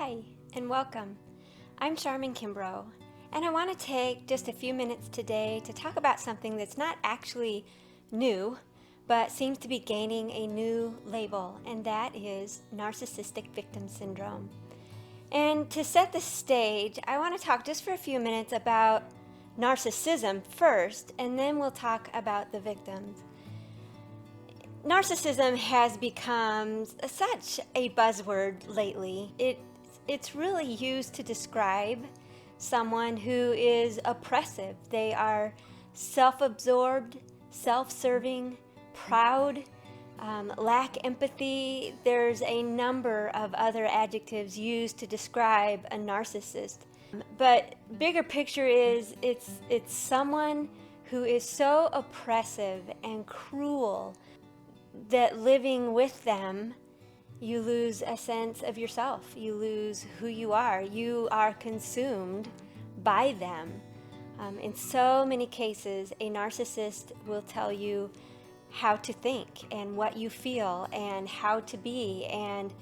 Hi, and welcome. I'm Sharmen, and I want to take just a few minutes today to talk about something that's not actually new, but seems to be gaining a new label, and that is Narcissistic Victim Syndrome. And to set the stage, I want to talk just for a few minutes about narcissism first, and then we'll talk about the victims. Narcissism has become such a buzzword lately. It's really used to describe someone who is oppressive. They are self-absorbed, self-serving, proud, lack empathy. There's a number of other adjectives used to describe a narcissist. But bigger picture is it's someone who is so oppressive and cruel that living with them, you lose a sense of yourself. You lose who you are. You are consumed by them. In so many cases, a narcissist will tell you how to think and what you feel and how to be, and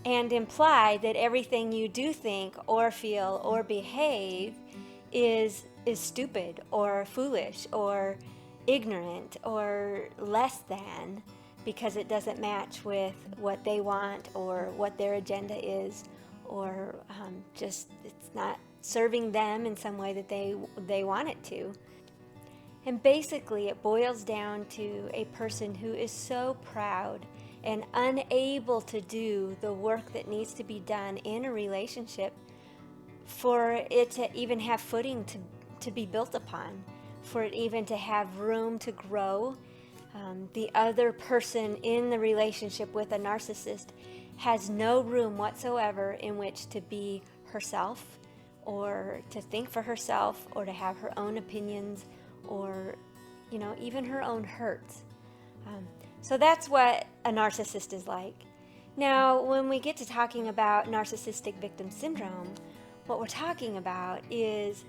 imply that everything you do think or feel or behave is stupid or foolish or ignorant or less than, because it doesn't match with what they want or what their agenda is, or just it's not serving them in some way that they want it to. And basically it boils down to a person who is so proud and unable to do the work that needs to be done in a relationship for it to even have footing to be built upon, for it even to have room to grow. The other person in the relationship with a narcissist has no room whatsoever in which to be herself, or to think for herself, or to have her own opinions, or even her own hurts. So that's what a narcissist is like. Now, when we get to talking about narcissistic victim syndrome, what we're talking about is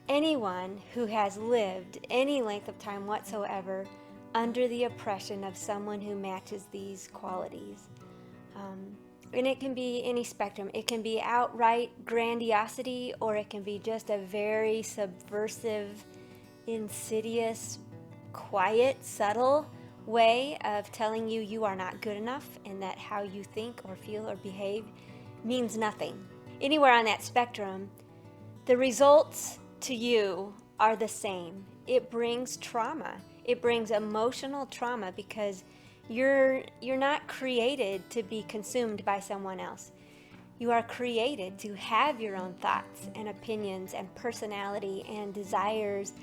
anyone who has lived any length of time whatsoever under the oppression of someone who matches these qualities. And it can be any spectrum. It can be outright grandiosity, or it can be just a very subversive, insidious, quiet, subtle way of telling you you are not good enough, and that how you think or feel or behave means nothing. Anywhere on that spectrum, the results to you are the same. It brings trauma. It brings emotional trauma, because you're not created to be consumed by someone else. You are created to have your own thoughts and opinions and personality and desires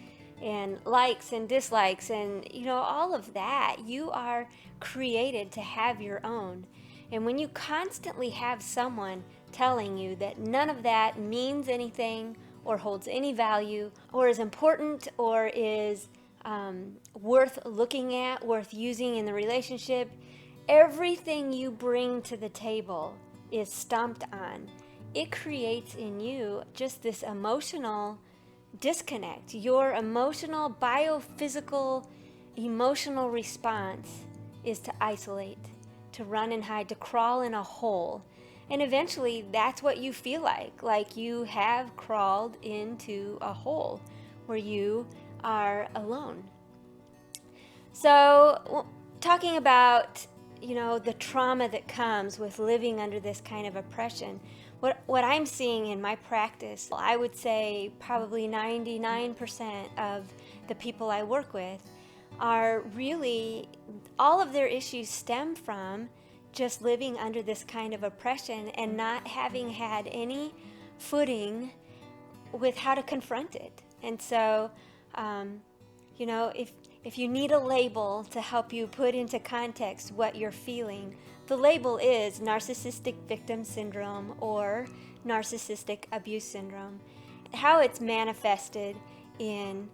and likes and dislikes and all of that. You are created to have your own. And when you constantly have someone telling you that none of that means anything or holds any value or is important or is worth looking at, worth using in the relationship, everything you bring to the table is stomped on. It creates in you just this emotional disconnect. Your emotional, biophysical, emotional response is to isolate, to run and hide, to crawl in a hole. And eventually that's what you feel like you have crawled into a hole where you are alone. So talking about the trauma that comes with living under this kind of oppression, what I'm seeing in my practice, I would say probably 99% of the people I work with are really, all of their issues stem from just living under this kind of oppression and not having had any footing with how to confront it. And so if you need a label to help you put into context what you're feeling, the label is Narcissistic Victim Syndrome or Narcissistic Abuse Syndrome. How it's manifested in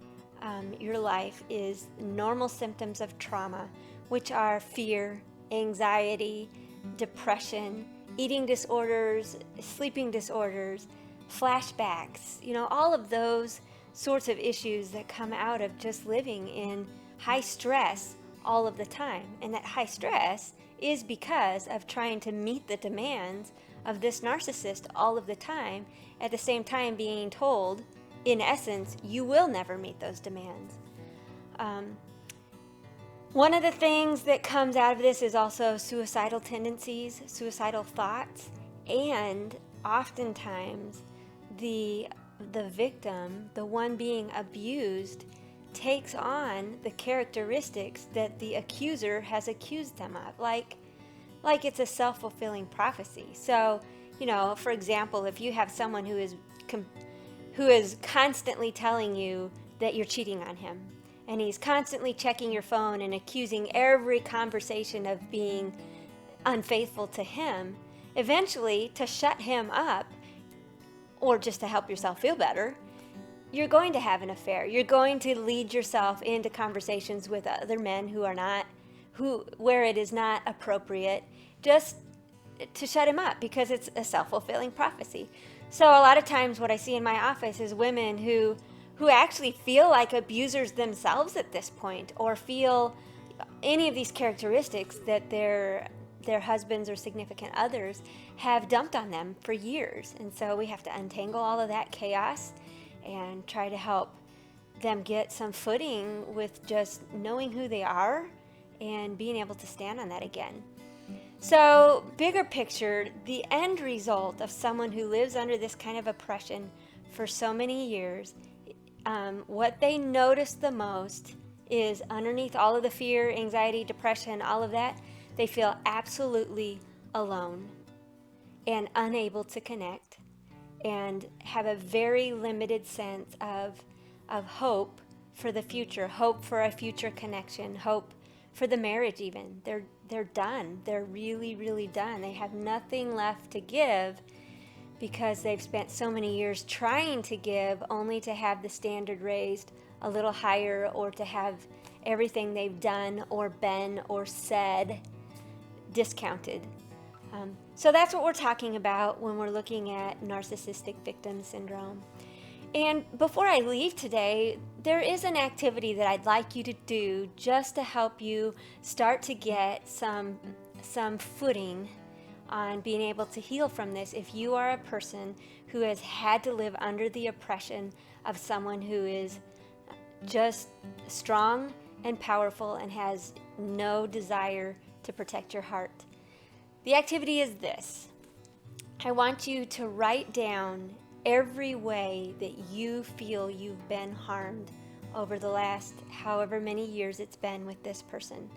your life is normal symptoms of trauma, which are fear, anxiety, depression, eating disorders, sleeping disorders, flashbacks, all of those sorts of issues that come out of just living in high stress all of the time. And that high stress is because of trying to meet the demands of this narcissist all of the time, at the same time being told, in essence, you will never meet those demands. One of the things that comes out of this is also suicidal tendencies, suicidal thoughts, and oftentimes the victim, the one being abused, takes on the characteristics that the accuser has accused them of, like it's a self-fulfilling prophecy. So, for example, if you have someone who is constantly telling you that you're cheating on him, and he's constantly checking your phone and accusing every conversation of being unfaithful to him, eventually, to shut him up, or just to help yourself feel better, you're going to have an affair. You're going to lead yourself into conversations with other men where it is not appropriate, just to shut him up, because it's a self-fulfilling prophecy. So a lot of times what I see in my office is women who actually feel like abusers themselves at this point, or feel any of these characteristics that their husbands or significant others have dumped on them for years. And so we have to untangle all of that chaos and try to help them get some footing with just knowing who they are and being able to stand on that again. So, bigger picture, the end result of someone who lives under this kind of oppression for so many years, what they notice the most is, underneath all of the fear, anxiety, depression, all of that, they feel absolutely alone and unable to connect, and have a very limited sense of hope for the future, hope for a future connection, hope for the marriage even. They're done. They're really, really done. They have nothing left to give because they've spent so many years trying to give, only to have the standard raised a little higher, or to have everything they've done or been or said discounted. So that's what we're talking about when we're looking at Narcissistic Victim Syndrome. And before I leave today, there is an activity that I'd like you to do just to help you start to get some footing on being able to heal from this, if you are a person who has had to live under the oppression of someone who is just strong and powerful and has no desire to protect your heart. The activity is this. I want you to write down every way that you feel you've been harmed over the last however many years it's been with this person.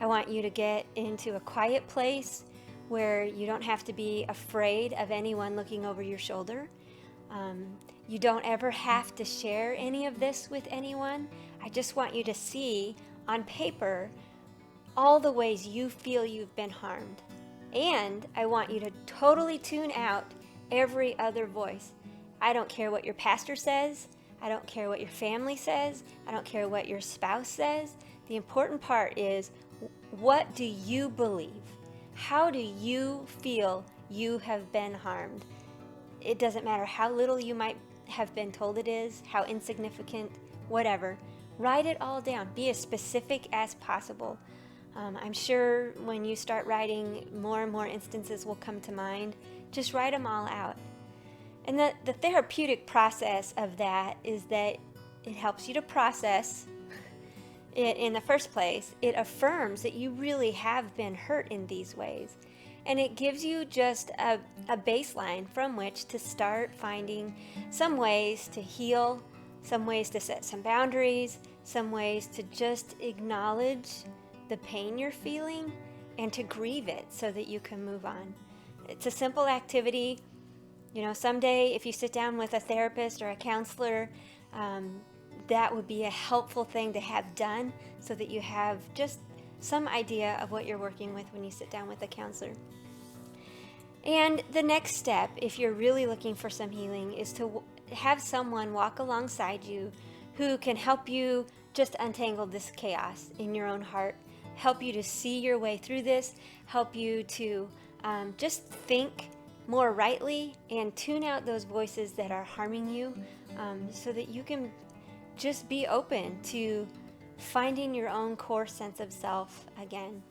I want you to get into a quiet place where you don't have to be afraid of anyone looking over your shoulder. You don't ever have to share any of this with anyone. I just want you to see on paper all the ways you feel you've been harmed. And I want you to totally tune out every other voice. I don't care what your pastor says. I don't care what your family says. I don't care what your spouse says. The important part is, what do you believe? How do you feel you have been harmed? It doesn't matter how little you might have been told it is, how insignificant, whatever. Write it all down. Be as specific as possible. I'm sure when you start writing, more and more instances will come to mind. Just write them all out. And the therapeutic process of that is that it helps you to process it in the first place. It affirms that you really have been hurt in these ways. And it gives you just a baseline from which to start finding some ways to heal, some ways to set some boundaries, some ways to just acknowledge the pain you're feeling and to grieve it so that you can move on. It's a simple activity. Someday if you sit down with a therapist or a counselor, that would be a helpful thing to have done so that you have just some idea of what you're working with when you sit down with a counselor. And the next step, if you're really looking for some healing, is to have someone walk alongside you who can help you just untangle this chaos in your own heart, help you to see your way through this, help you to just think more rightly and tune out those voices that are harming you, so that you can just be open to finding your own core sense of self again.